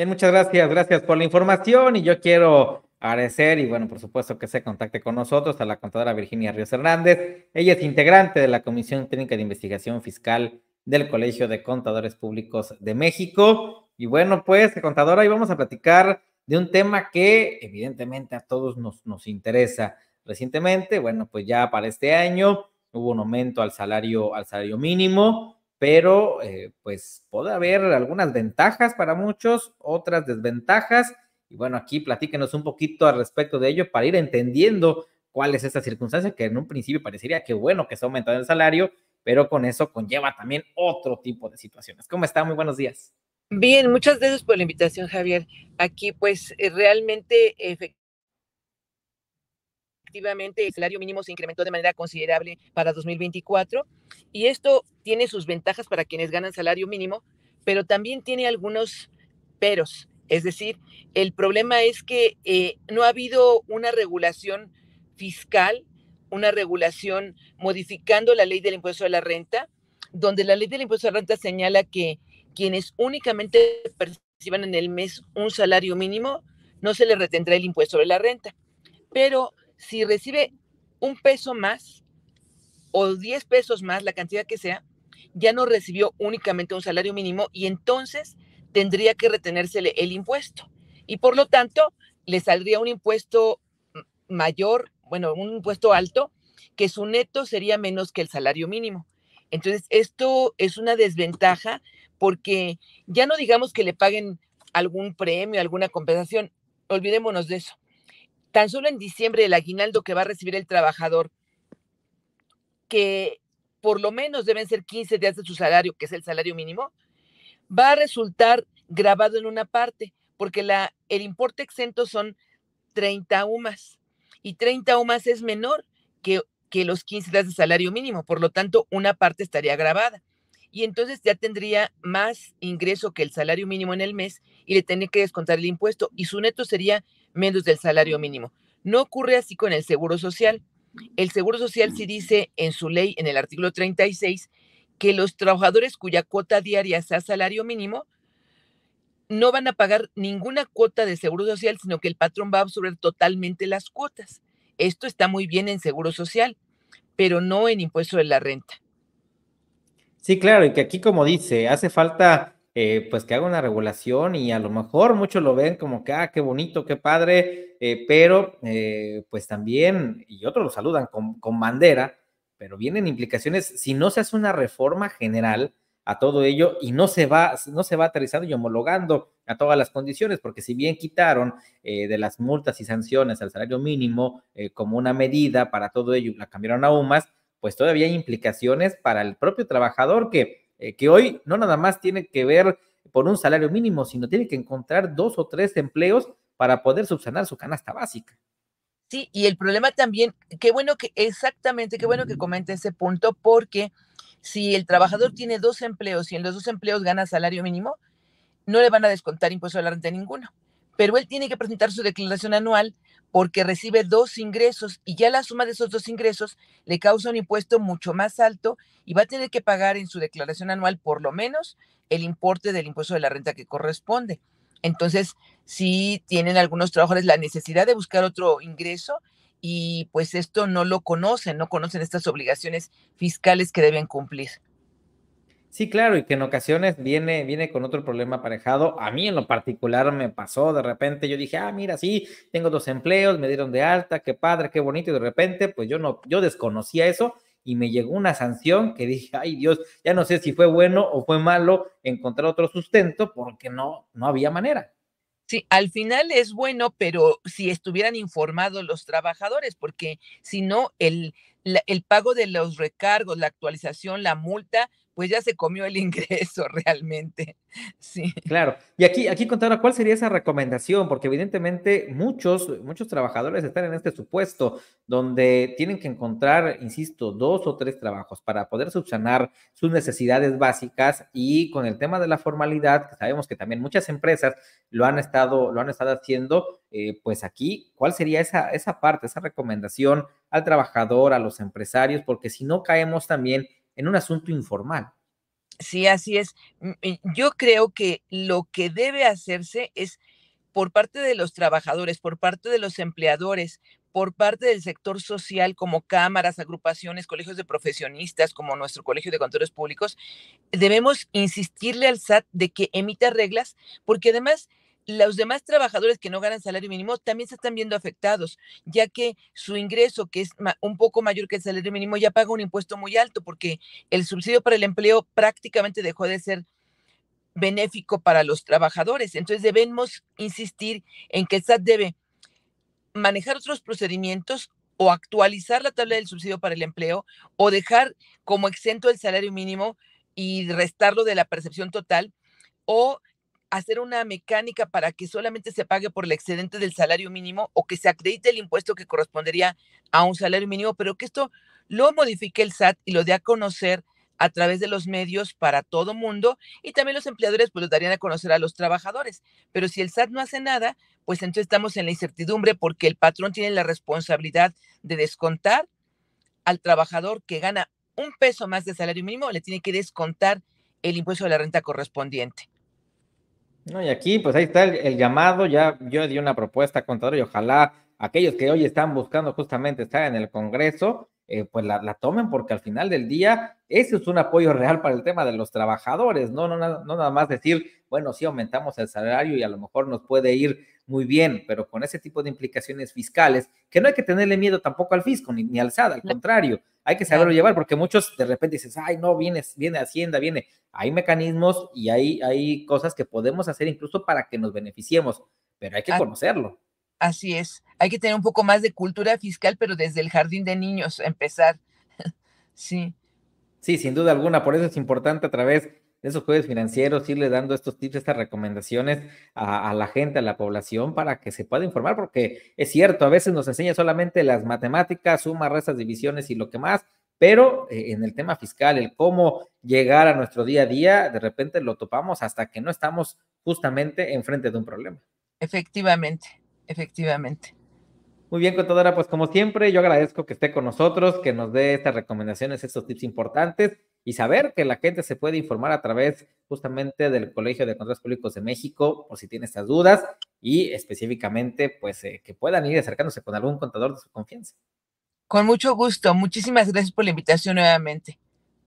Bien, muchas gracias, gracias por la información y yo quiero agradecer y bueno, por supuesto que se contacte con nosotros a la contadora Virginia Ríos Hernández. Ella es integrante de la Comisión Técnica de Investigación Fiscal del Colegio de Contadores Públicos de México. Y bueno, pues, contadora, hoy vamos a platicar de un tema que evidentemente a todos nos interesa. Recientemente, bueno, pues ya para este año hubo un aumento al salario mínimo, pero pues puede haber algunas ventajas para muchos, otras desventajas, y bueno, aquí platíquenos un poquito al respecto de ello para ir entendiendo cuál es esta circunstancia que en un principio parecería que bueno que está aumentando el salario, pero con eso conlleva también otro tipo de situaciones. ¿Cómo está? Muy buenos días. Bien, muchas gracias por la invitación, Javier. Aquí, pues, realmente, efectivamente, el salario mínimo se incrementó de manera considerable para 2024 y esto tiene sus ventajas para quienes ganan salario mínimo, pero también tiene algunos peros. Es decir, el problema es que no ha habido una regulación fiscal, una regulación modificando la ley del impuesto de la renta, donde la ley del impuesto de la renta señala que quienes únicamente perciban en el mes un salario mínimo, no se les retendrá el impuesto de la renta. Pero si recibe un peso más o 10 pesos más, la cantidad que sea, ya no recibió únicamente un salario mínimo y entonces tendría que retenérsele el impuesto. Y por lo tanto, le saldría un impuesto mayor, bueno, un impuesto alto, que su neto sería menos que el salario mínimo. Entonces, esto es una desventaja porque ya no digamos que le paguen algún premio, alguna compensación, olvidémonos de eso. Tan solo en diciembre el aguinaldo que va a recibir el trabajador, que por lo menos deben ser 15 días de su salario, que es el salario mínimo, va a resultar grabado en una parte, porque el importe exento son 30 UMAS y 30 UMAS es menor que los 15 días de salario mínimo, por lo tanto, una parte estaría grabada. Y entonces ya tendría más ingreso que el salario mínimo en el mes y le tiene que descontar el impuesto y su neto sería menos del salario mínimo. No ocurre así con el Seguro Social. El Seguro Social sí dice en su ley, en el artículo 36, que los trabajadores cuya cuota diaria sea salario mínimo no van a pagar ninguna cuota de Seguro Social, sino que el patrón va a absorber totalmente las cuotas. Esto está muy bien en Seguro Social, pero no en impuesto de la renta. Sí, claro, y que aquí como dice, hace falta pues que haga una regulación y a lo mejor muchos lo ven como que, qué bonito, qué padre, pero pues también, y otros lo saludan con bandera, pero vienen implicaciones si no se hace una reforma general a todo ello y no se va aterrizando y homologando a todas las condiciones, porque si bien quitaron de las multas y sanciones al salario mínimo como una medida para todo ello, la cambiaron a UMAS, pues todavía hay implicaciones para el propio trabajador que hoy no nada más tiene que ver por un salario mínimo, sino tiene que encontrar 2 o 3 empleos para poder subsanar su canasta básica. Sí, y el problema también, exactamente, qué bueno que comente ese punto, porque si el trabajador tiene dos empleos y en los dos empleos gana salario mínimo, no le van a descontar impuesto a la renta ninguno. Pero él tiene que presentar su declaración anual porque recibe dos ingresos y ya la suma de esos dos ingresos le causa un impuesto mucho más alto y va a tener que pagar en su declaración anual por lo menos el importe del impuesto de la renta que corresponde. Entonces, sí tienen algunos trabajadores la necesidad de buscar otro ingreso y pues esto no lo conocen, no conocen estas obligaciones fiscales que deben cumplir. Sí, claro, y que en ocasiones viene con otro problema aparejado. A mí en lo particular me pasó, de repente yo dije, mira, sí, tengo 2 empleos, me dieron de alta, qué padre, qué bonito, y de repente, pues yo desconocía eso y me llegó una sanción que dije, ay Dios, ya no sé si fue bueno o fue malo encontrar otro sustento porque no había manera. Sí, al final es bueno, pero si estuvieran informados los trabajadores, porque si no, el pago de los recargos, la actualización, la multa, pues ya se comió el ingreso realmente. Sí. Claro. Y aquí, contadora, ¿cuál sería esa recomendación? Porque evidentemente muchos trabajadores están en este supuesto donde tienen que encontrar, insisto, 2 o 3 trabajos para poder subsanar sus necesidades básicas y con el tema de la formalidad, que sabemos que también muchas empresas lo han estado haciendo, pues aquí, ¿cuál sería esa parte, esa recomendación al trabajador, a los empresarios? Porque si no caemos también en un asunto informal. Sí, así es. Yo creo que lo que debe hacerse es por parte de los trabajadores, por parte de los empleadores, por parte del sector social, como cámaras, agrupaciones, colegios de profesionistas, como nuestro Colegio de Contadores Públicos, debemos insistirle al SAT de que emita reglas, porque además los demás trabajadores que no ganan salario mínimo también se están viendo afectados, ya que su ingreso, que es un poco mayor que el salario mínimo, ya paga un impuesto muy alto, porque el subsidio para el empleo prácticamente dejó de ser benéfico para los trabajadores. Entonces debemos insistir en que el SAT debe manejar otros procedimientos o actualizar la tabla del subsidio para el empleo o dejar como exento el salario mínimo y restarlo de la percepción total o hacer una mecánica para que solamente se pague por el excedente del salario mínimo o que se acredite el impuesto que correspondería a un salario mínimo, pero que esto lo modifique el SAT y lo dé a conocer a través de los medios para todo mundo y también los empleadores pues lo darían a conocer a los trabajadores. Pero si el SAT no hace nada, pues entonces estamos en la incertidumbre porque el patrón tiene la responsabilidad de descontar al trabajador que gana un peso más de salario mínimo, le tiene que descontar el impuesto de la renta correspondiente. No, y aquí, pues ahí está el llamado, ya yo di una propuesta, contador, y ojalá aquellos que hoy están buscando justamente estar en el Congreso, pues la tomen, porque al final del día, ese es un apoyo real para el tema de los trabajadores, no nada más decir, bueno, sí aumentamos el salario y a lo mejor nos puede ir muy bien, pero con ese tipo de implicaciones fiscales, que no hay que tenerle miedo tampoco al fisco, ni al SAT, al No, contrario, hay que saberlo claro, llevar, porque muchos de repente dices, ay, no, viene Hacienda, viene, hay mecanismos y hay cosas que podemos hacer incluso para que nos beneficiemos, pero hay que a- conocerlo. así es. Hay que tener un poco más de cultura fiscal, pero desde el jardín de niños empezar. Sí, Sí, sin duda alguna, por eso es importante a través de esos jueves financieros irle dando estos tips, estas recomendaciones a la gente, a la población, para que se pueda informar, porque es cierto, a veces nos enseña solamente las matemáticas, sumas, restas, divisiones y lo que más, pero en el tema fiscal, el cómo llegar a nuestro día a día, de repente lo topamos hasta que no estamos justamente enfrente de un problema. efectivamente, efectivamente. Muy bien, contadora, pues como siempre, yo agradezco que esté con nosotros, que nos dé estas recomendaciones, estos tips importantes y saber que la gente se puede informar a través justamente del Colegio de Contadores Públicos de México, por si tiene estas dudas y específicamente, pues que puedan ir acercándose con algún contador de su confianza. Con mucho gusto. Muchísimas gracias por la invitación nuevamente.